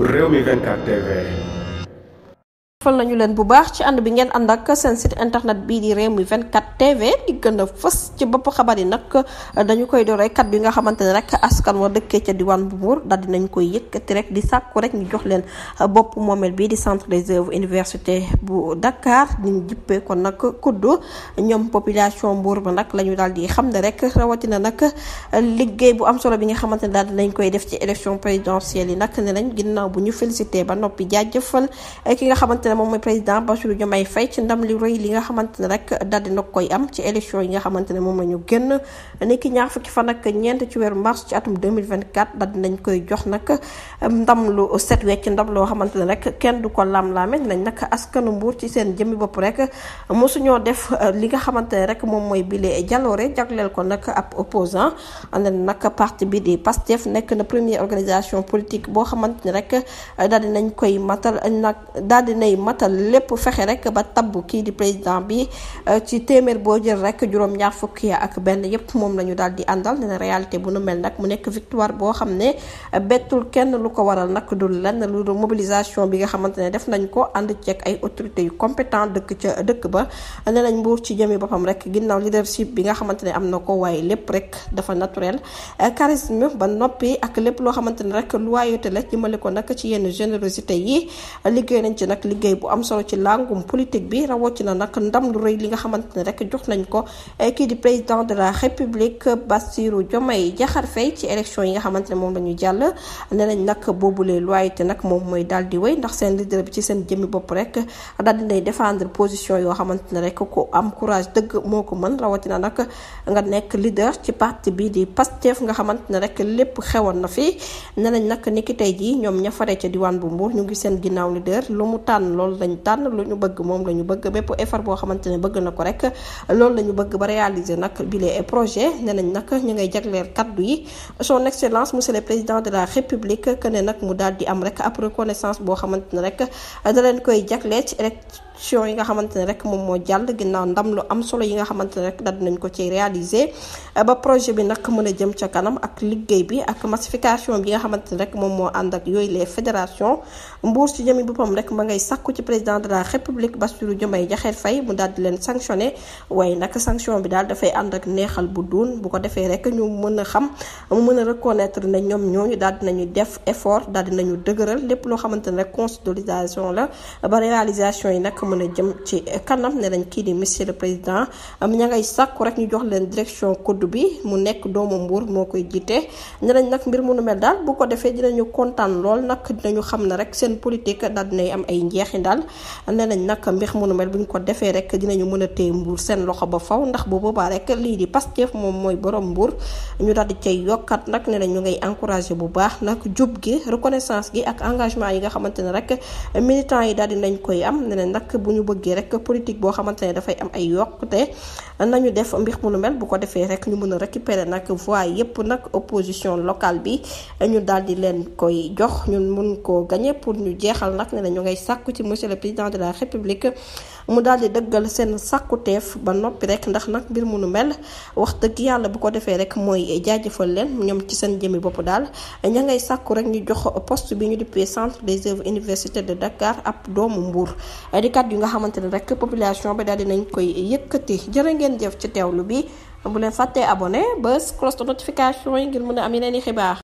Rewmi 24 TV. fal nañu leen bu baax ci ànd bi ngeen ànd ak seen site internet bii di Rewmi 24 TV di gën a fës ci bopp xabar yi nag dañu koy dooree kaddu yi nga xamante ne rek askan wa dëkkee ca diwaan bu Mbour daal dinañ koy yëkkati rek di sàkku rek ñu jox leen bopp moomeel bii di centre des œuvres université bu Dakar ñu jippee ko nag kuddu ñoom population Mbour ba nag la ñu daal di xam ne rek rawatina nag liggéey bu am solo bi nga xamante ne daal dinañ koy def ci élection présidentielle yi nag ne nañ ginnaaw bu ñu félicité ba noppi jaajëfal ki nga xamante moom mooy président Bassirou Diomaye Faye ci ndam li rëy li nga xamante ne rek daal dina koy am ci élection yi nga xamante ne moom la ñu génn niki ñaar fukki fan ak ñeent ci weeru mars ci atum 2024 daal dinañ koy jox nag ndam lu set wecc ndam loo xamante ne rek kenn du ko lam-laame nañ nag askanu Mbuur ci seen jëmmi bopp rek mosuñoo def li nga xamante ne rek moom mooy bile jaloore jagleel ko nag ab opposant ne nag parti bi di Pastef nekk na première organisation politique boo xamante ne rek daal dinañ koy matal nag daal dinay matal lépp fexe rek ba tabbu kii di président bi ci téeméer boo jël rek juróom-ñaar fukki ak benn yépp moom la ñu daal di àndal ne réalité bu nu mel nag mu nekk victoire boo xam ne bettul kenn lu ko waral nag du lenn lu mobilisation bi nga xamante ne def nañ ko ànd ceeg ay autorités yu compétent dëkk ca dëkk ba ne nañ Mbuur ci jëmi boppam rek ginnaaw leadership bi nga xamante ne am na ko waaye lépp rek dafa naturel charisme ba noppi ak lépp loo xamante ne rek loyauté la jëmale ko nag ci yenn générosité yi liggéey nañ ci nag liggéey bu am solo ci langum politique bi rawatina nag ndam lu rëy li nga xamante ne rek jox nañ ko kii di président de la république Bassirou Diomaye Diakhar Faye ci élection yi nga xamante ne moom la ñu jàll ne nañ nag boobulee loyauté nag moom mooy daal di wéy ndax seen leader bi ci seen jëmmi bopp rek daal dinay défendre position yoo xamante ne rek ku am courage dëgg moo ko mën rawatina nag nga nekk leader ci parti bi di Pastef nga xamante ne rek lépp xewoon na fi ne nañ nag niki tey jii ñoom ña faree ca diwaan bu Mbuur ñu ngi seen ginnaaw leader lu mu tànn loolu lañ tànn lu ñu bëgg moom la ñu bëgg bépp effort boo xamante ne bëgg na ko rek loolu la ñu bëgg ba réaliser nag bile projet ne nañ nag ñu ngay jagleel kaddu yi son excellence monsieur le président de la république que ne nag mu daal di am rek ab reconnaissance boo xamante ne rek da leen koy jagleel ci élection yi nga xamante ne rek moom moo jàll ginnaaw ndam lu am solo yi nga xamante ne rek daal dinañ ko ci réaliser ba projet bi nag mën a jëm ca kanam ak liggéey bi ak massification bi nga xamante ne rek moom moo ànd ak yooyu les fédérations Mbuur ci jëmi boppam rek ma ngay sàkku ci président de la république Bassirou Diomaye Diakhar Faye mu daal di leen sanctionné waaye nag sanction bi daal dafay ànd ak neexal bu duun bu ko defee rek ñu mën a xam mu mën a reconnaître ne ñoom ñooñu daal dinañu def effort daal dinañu dëgëral lépp loo xamante ne rek consolidation la ba réalisation yi nag mën a jëm ci kanam ne nañ kii di monsieur le président ña ngay sàkku rek ñu jox leen direction code bi mu nekk doomu Mbuur moo koy jiite ne nañ nag mbir mu nu mel daal bu ko defee dinañu kontaan lool nag dinañu xam ne rek seen politique daal dinay am ay njeexi daal ne nañ nag mbir mu nu mel bu ñu ko defee rek dinañu mën a téye Mbuur seen loxo ba faw ndax bu boobaa rek lii di Pastef moom mooy borom Mbuur ñu daal di cay yokkat nag ne nañ ñu ngay encouragé bu baax nag jub gi reconnaissance gi ak engagement yi nga xamante ne rek militants yi daal dinañ koy am ne nañ nag bu ñu bëggee rek politique boo xamante ne dafay am ay yokkute nañu def mbir mu nu mel bu ko defee rek ñu mën a récupérer nag voix yépp nag opposition locale bi ñu daal di leen koy jox ñun mun koo gagné pour ñu jeexal nag ne na ñu ngay sàkku ci monsieur le président de la république mu daal di dëggal seen sàkkuteef ba noppi rek ndax nag mbir mu nu mel wax dëgg yàlla bu ko defee rek mooy jaajëfal leen ñoom ci seen jëmi bopp daal ña ngay sàkku rek ñu jox poste bi ñu dippee centre des œuvres université de Dakar ab doomu Mbuur di kàddu yu nga xamante ne rek population bi daal dinañ koy yëkkati jërë ngeen jëf ci teewlu bi bu leen fàttee abonné bës cloche de notification yi ngir mën a am yeneen i xibaar